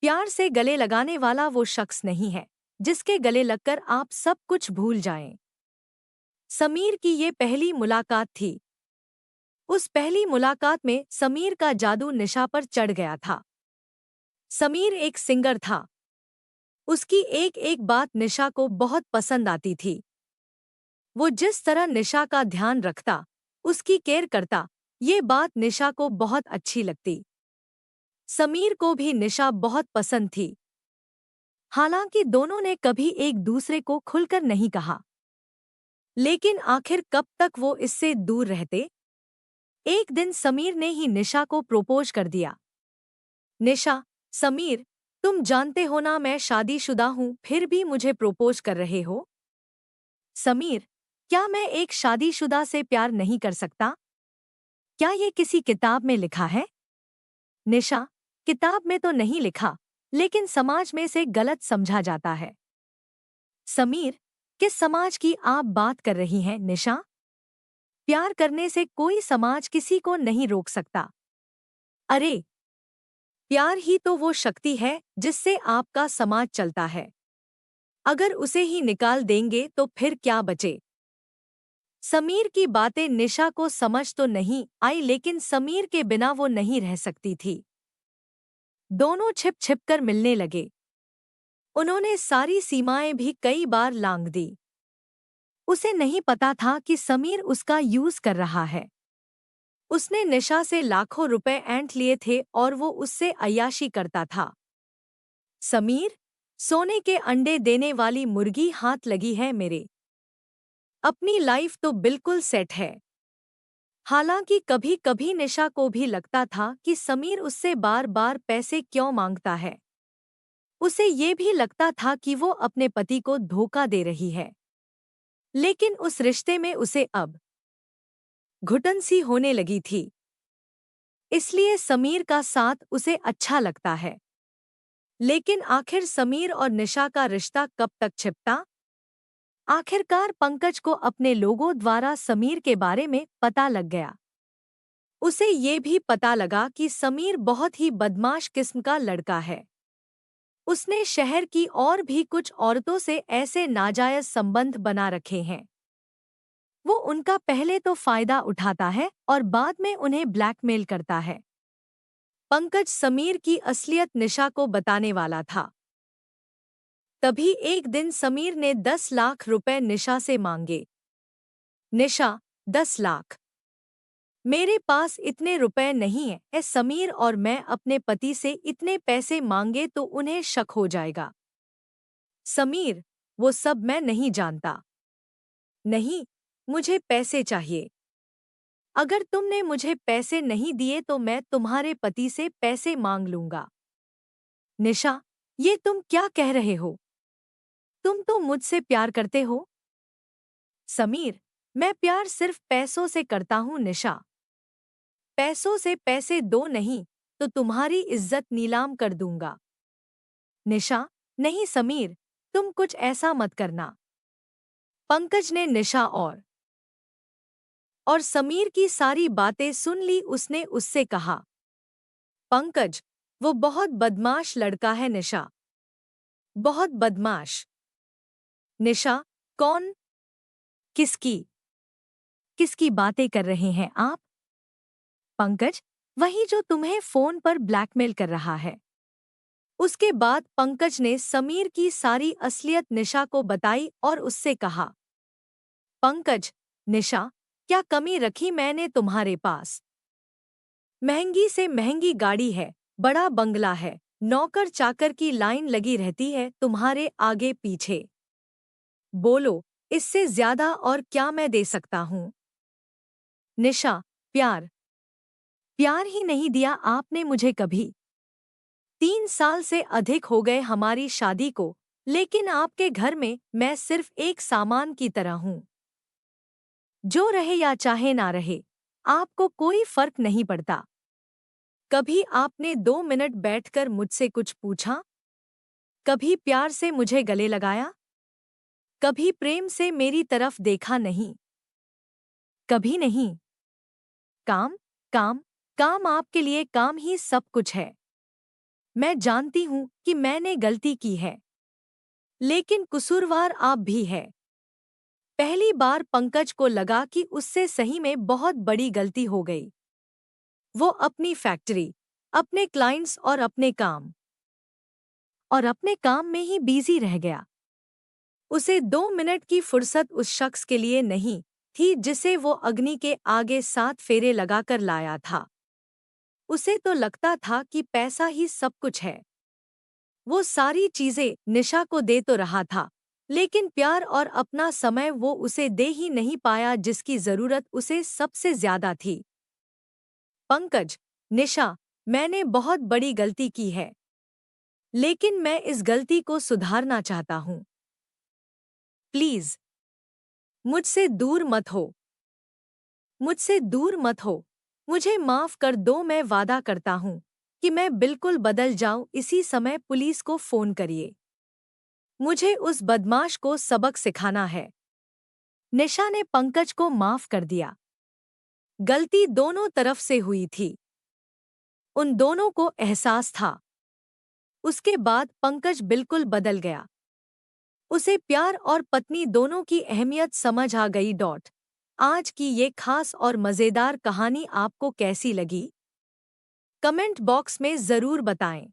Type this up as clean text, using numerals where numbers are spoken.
प्यार से गले लगाने वाला वो शख्स नहीं है जिसके गले लगकर आप सब कुछ भूल जाएं। समीर की ये पहली मुलाकात थी। उस पहली मुलाकात में समीर का जादू निशा पर चढ़ गया था। समीर एक सिंगर था। उसकी एक एक बात निशा को बहुत पसंद आती थी। वो जिस तरह निशा का ध्यान रखता, उसकी केयर करता, ये बात निशा को बहुत अच्छी लगती। समीर को भी निशा बहुत पसंद थी। हालांकि दोनों ने कभी एक दूसरे को खुलकर नहीं कहा, लेकिन आखिर कब तक वो इससे दूर रहते। एक दिन समीर ने ही निशा को प्रोपोज कर दिया। निशा, समीर, तुम जानते हो ना मैं शादीशुदा हूँ, फिर भी मुझे प्रोपोज कर रहे हो। समीर, क्या मैं एक शादीशुदा से प्यार नहीं कर सकता? क्या ये किसी किताब में लिखा है? निशा, किताब में तो नहीं लिखा, लेकिन समाज में से गलत समझा जाता है। समीर, किस समाज की आप बात कर रही हैं निशा? प्यार करने से कोई समाज किसी को नहीं रोक सकता। अरे, प्यार ही तो वो शक्ति है जिससे आपका समाज चलता है। अगर उसे ही निकाल देंगे तो फिर क्या बचे? समीर की बातें निशा को समझ तो नहीं आई, लेकिन समीर के बिना वो नहीं रह सकती थी। दोनों छिप छिप कर मिलने लगे। उन्होंने सारी सीमाएं भी कई बार लांघ दी। उसे नहीं पता था कि समीर उसका यूज कर रहा है। उसने निशा से लाखों रुपए ऐंठ लिए थे और वो उससे अय्याशी करता था। समीर, सोने के अंडे देने वाली मुर्गी हाथ लगी है मेरे। अपनी लाइफ तो बिल्कुल सेट है। हालांकि कभी कभी निशा को भी लगता था कि समीर उससे बार बार पैसे क्यों मांगता है। उसे ये भी लगता था कि वो अपने पति को धोखा दे रही है। लेकिन उस रिश्ते में उसे अब घुटन सी होने लगी थी। इसलिए समीर का साथ उसे अच्छा लगता है। लेकिन आखिर समीर और निशा का रिश्ता कब तक छिपता? आखिरकार पंकज को अपने लोगों द्वारा समीर के बारे में पता लग गया। उसे ये भी पता लगा कि समीर बहुत ही बदमाश किस्म का लड़का है। उसने शहर की और भी कुछ औरतों से ऐसे नाजायज संबंध बना रखे हैं। वो उनका पहले तो फायदा उठाता है और बाद में उन्हें ब्लैकमेल करता है। पंकज समीर की असलियत निशा को बताने वाला था। तभी एक दिन समीर ने 10 लाख रुपए निशा से मांगे। निशा, 10 लाख? मेरे पास इतने रुपए नहीं हैं। समीर और मैं अपने पति से इतने पैसे मांगे तो उन्हें शक हो जाएगा। समीर, वो सब मैं नहीं जानता। नहीं, मुझे पैसे चाहिए। अगर तुमने मुझे पैसे नहीं दिए तो मैं तुम्हारे पति से पैसे मांग लूंगा। निशा, ये तुम क्या कह रहे हो? तुम तो मुझसे प्यार करते हो। समीर, मैं प्यार सिर्फ पैसों से करता हूँ निशा। पैसों से पैसे दो नहीं तो तुम्हारी इज्जत नीलाम कर दूंगा। निशा, नहीं समीर, तुम कुछ ऐसा मत करना। पंकज ने निशा और समीर की सारी बातें सुन ली। उसने उससे कहा, पंकज, वो बहुत बदमाश लड़का है निशा। बहुत बदमाश। निशा, कौन? किसकी किसकी बातें कर रहे हैं आप? पंकज, वही जो तुम्हें फोन पर ब्लैकमेल कर रहा है। उसके बाद पंकज ने समीर की सारी असलियत निशा को बताई और उससे कहा, पंकज, निशा, क्या कमी रखी मैंने तुम्हारे पास? महंगी से महंगी गाड़ी है, बड़ा बंगला है, नौकर चाकर की लाइन लगी रहती है तुम्हारे आगे पीछे। बोलो, इससे ज्यादा और क्या मैं दे सकता हूँ? निशा, प्यार। प्यार ही नहीं दिया आपने मुझे कभी। 3 साल से अधिक हो गए हमारी शादी को, लेकिन आपके घर में मैं सिर्फ एक सामान की तरह हूँ। जो रहे या चाहे ना रहे, आपको कोई फर्क नहीं पड़ता। कभी आपने 2 मिनट बैठकर मुझसे कुछ पूछा? कभी प्यार से मुझे गले लगाया? कभी प्रेम से मेरी तरफ देखा नहीं? कभी नहीं। काम, काम, काम, आपके लिए काम ही सब कुछ है। मैं जानती हूँ कि मैंने गलती की है, लेकिन कसूरवार आप भी है। पहली बार पंकज को लगा कि उससे सही में बहुत बड़ी गलती हो गई। वो अपनी फैक्ट्री, अपने क्लाइंट्स और अपने काम में ही बिजी रह गया। उसे 2 मिनट की फुर्सत उस शख्स के लिए नहीं थी जिसे वो अग्नि के आगे 7 फेरे लगाकर लाया था। उसे तो लगता था कि पैसा ही सब कुछ है। वो सारी चीजें निशा को दे तो रहा था, लेकिन प्यार और अपना समय वो उसे दे ही नहीं पाया जिसकी जरूरत उसे सबसे ज्यादा थी। पंकज, निशा, मैंने बहुत बड़ी गलती की है, लेकिन मैं इस गलती को सुधारना चाहता हूँ। प्लीज मुझसे दूर मत हो। मुझसे दूर मत हो। मुझे माफ कर दो। मैं वादा करता हूँ कि मैं बिल्कुल बदल जाऊं। इसी समय पुलिस को फोन करिए। मुझे उस बदमाश को सबक सिखाना है। निशा ने पंकज को माफ कर दिया। गलती दोनों तरफ से हुई थी। उन दोनों को एहसास था। उसके बाद पंकज बिल्कुल बदल गया। उसे प्यार और पत्नी दोनों की अहमियत समझ आ गई। आज की ये खास और मज़ेदार कहानी आपको कैसी लगी? कमेंट बॉक्स में ज़रूर बताएं।